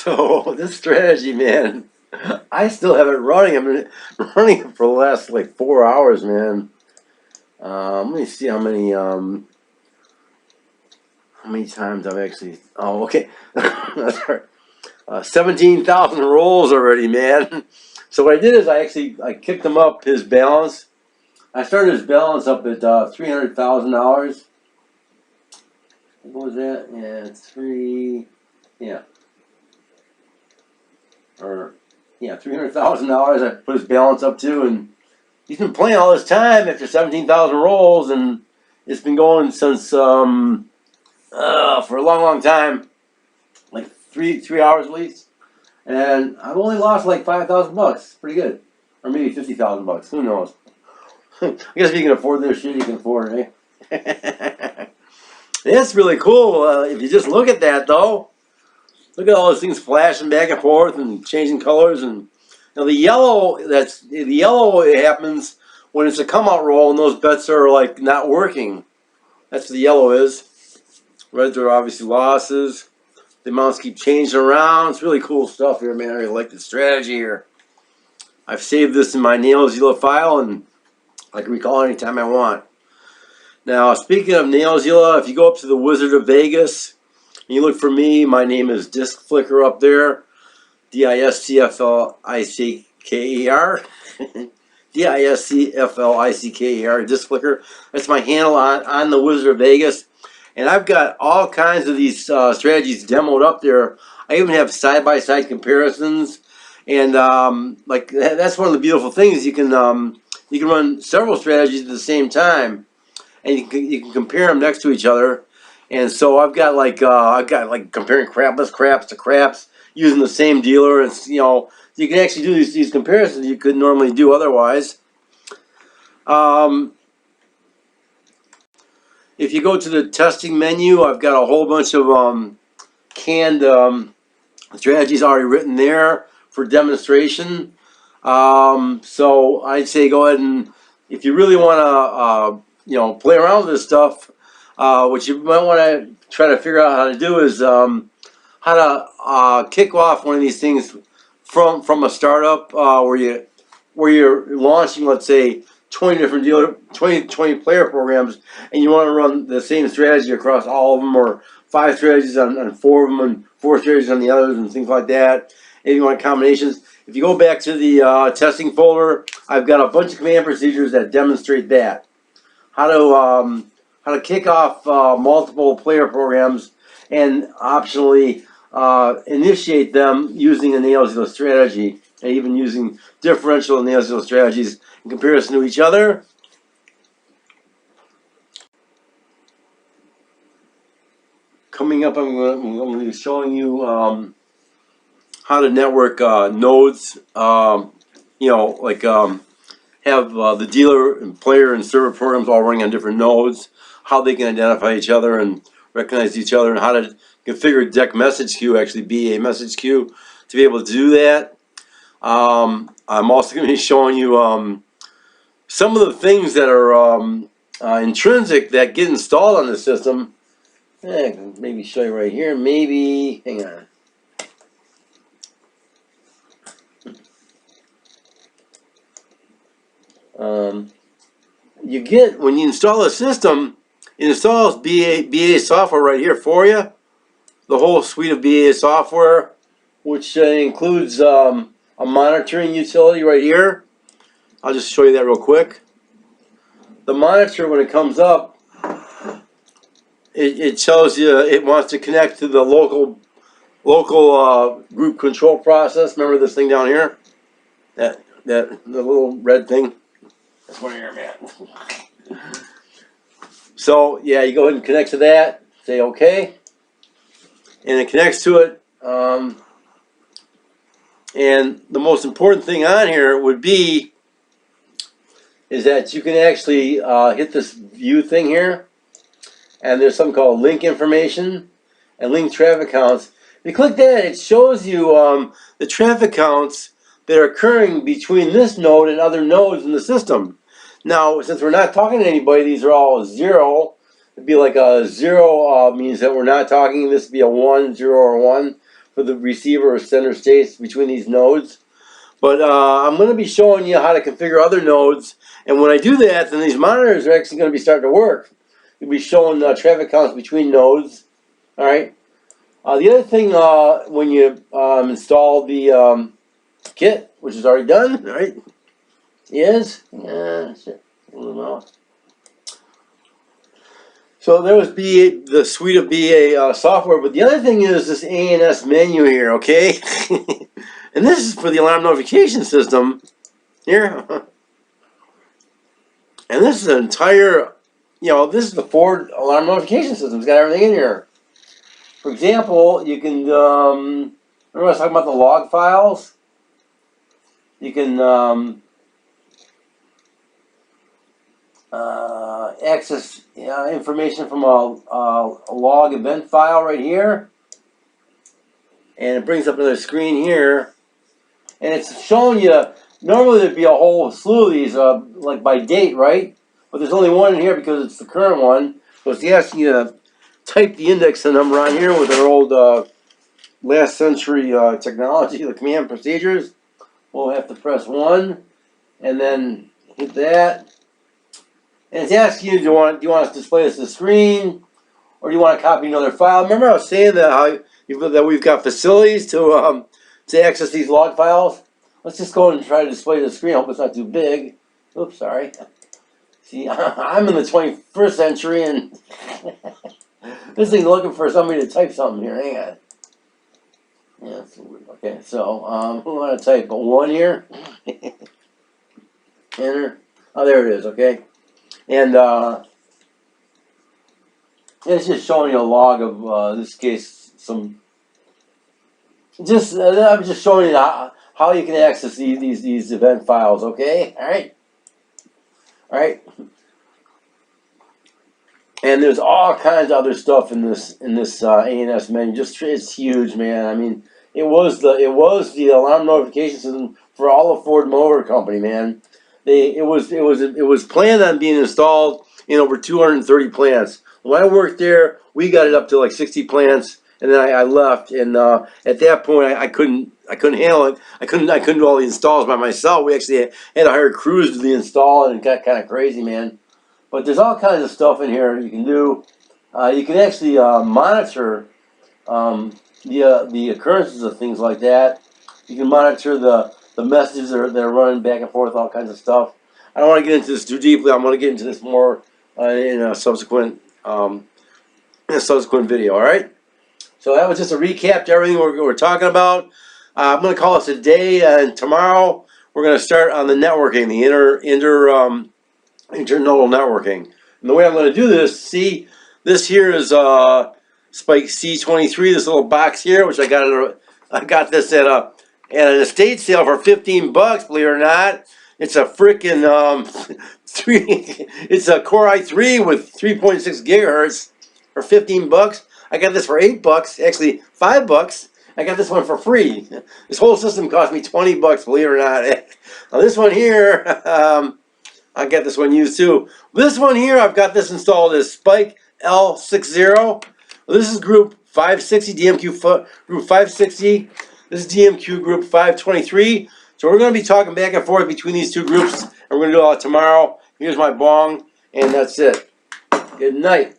So this strategy, man, I still have it running. I've been running it for the last like 4 hours, man. Let me see how many times I've actually. Oh, okay. That's right. 17,000 rolls already, man. So what I did is I kicked him up his balance. I started his balance up at $300,000. What was that? Yeah, $300,000. I put his balance up to, and he's been playing all this time after 17,000 rolls, and it's been going since for a long time, like three hours at least. And I've only lost like $5,000. Pretty good, or maybe $50,000. Who knows? I guess if you can afford this shit, you can afford it, eh? It's really cool. If you just look at that, though, look at all those things flashing back and forth and changing colors. And the yellow happens when it's a come out roll and those bets are like not working. That's what the yellow is. Reds are obviously losses. The amounts keep changing around. It's really cool stuff here, man. I really like the strategy here. I've saved this in my NAILSULA file, and I can recall it anytime I want. Now, speaking of NAILSULA, if you go up to the Wizard of Vegas and you look for me, my name is Disc Flicker up there. DISCFLICKER. DISCFLICKER, Disc Flicker. That's my handle on the Wizard of Vegas. And I've got all kinds of these strategies demoed up there. I even have side-by-side comparisons. And like that's one of the beautiful things. You can run several strategies at the same time, and you can compare them next to each other. And so I've got like comparing crapless craps to craps using the same dealer. And you can actually do these comparisons you couldn't normally do otherwise. If you go to the testing menu, I've got a whole bunch of canned strategies already written there for demonstration. So I'd say go ahead and if you really want to play around with this stuff, what you might want to try to figure out how to do is how to kick off one of these things from a startup where you're launching, let's say, 20 different 20 player programs, and you want to run the same strategy across all of them, or 5 strategies on 4 of them and 4 strategies on the others, and things like that. If you want combinations, if you go back to the testing folder, I've got a bunch of command procedures that demonstrate that. How to kick off multiple player programs and optionally initiate them using a NAILSULA strategy, and even using differential NAILSULA strategies in comparison to each other. Coming up, I'm going to be showing you how to network nodes. Have the dealer and player and server programs all running on different nodes, how they can identify each other and recognize each other, and how to configure deck message queue, actually BA message queue, to be able to do that. I'm also going to be showing you some of the things that are intrinsic that get installed on the system. I can maybe show you right here. Maybe, hang on. You get, when you install a system, it installs BA software right here for you. The whole suite of BA software, which includes a monitoring utility right here. I'll just show you that real quick. The monitor, when it comes up, it tells you it wants to connect to the local group control process. Remember this thing down here? The little red thing? That's one here, man. So yeah, you go ahead and connect to that. Say OK, and it connects to it. And the most important thing on here would be is that you can actually hit this view thing here, and there's something called link information and link traffic counts. If you click that, it shows you the traffic counts that are occurring between this node and other nodes in the system. Now, since we're not talking to anybody, these are all 0. It'd be like a 0 means that we're not talking. This would be a 1, 0, or 1. for the receiver or sender states between these nodes. But I'm going to be showing you how to configure other nodes. And when I do that, then these monitors are actually going to be starting to work. You'll be showing traffic counts between nodes. All right. The other thing, when you install the kit, which is already done, all right, is so there was BA, the suite of BA software, but the other thing is this ANS menu here, okay? And this is for the alarm notification system here. And this is an entire, this is the Ford alarm notification system. It's got everything in here. For example, you can, remember I was talking about the log files? You can access information from a log event file right here. And it brings up another screen here. And it's showing you, normally there'd be a whole slew of these, like by date, right? But there's only one in here because it's the current one. So it's asking you to type the index number on here with our old last century technology, the command procedures. We'll have to press 1 and then hit that. And it's asking you, do you want to display this to the screen, or do you want to copy another file? Remember I was saying that that we've got facilities to access these log files. Let's just go and try to display the screen. I hope it's not too big. Oops, sorry. See, I'm in the 21st century, and this thing's looking for somebody to type something here. Hang on. Yeah, that's weird. Okay, so we want to type 1 here. Enter. Oh, there it is. Okay, and it's just showing you a log of in this case some. I'm just showing you how you can access these event files. Okay, all right. And there's all kinds of other stuff in this ANS menu. It's huge, man. I mean, it was the alarm notification system for all of Ford Motor Company, man. It was planned on being installed in over 230 plants. When I worked there, we got it up to like 60 plants, and then I left. And at that point, I couldn't handle it. I couldn't do all the installs by myself. We actually had to hire crews to do the install, and it got kind of crazy, man. But there's all kinds of stuff in here you can do. You can actually monitor the occurrences of things like that. You can monitor the messages that are running back and forth, all kinds of stuff. I don't want to get into this too deeply. I'm going to get into this more in a subsequent video. All right. So that was just a recap to everything we're talking about. I'm going to call this a day, and tomorrow we're going to start on the networking, the internodal networking. And the way I'm going to do this, see, this here is Spike C23, this little box here, which I got this at an estate sale for $15, believe it or not. It's a freaking it's a Core i3 with 3.6 gigahertz for $15. I got this for $8, actually $5. I got this one for free. This whole system cost me $20, believe it or not. Now this one here, I got this one used too. This one here, I've got this installed as Spike L60. This is group 560, DMQ group 560. This is DMQ group 523. So we're going to be talking back and forth between these two groups, and we're going to do all that tomorrow. Here's my bong, and that's it. Good night.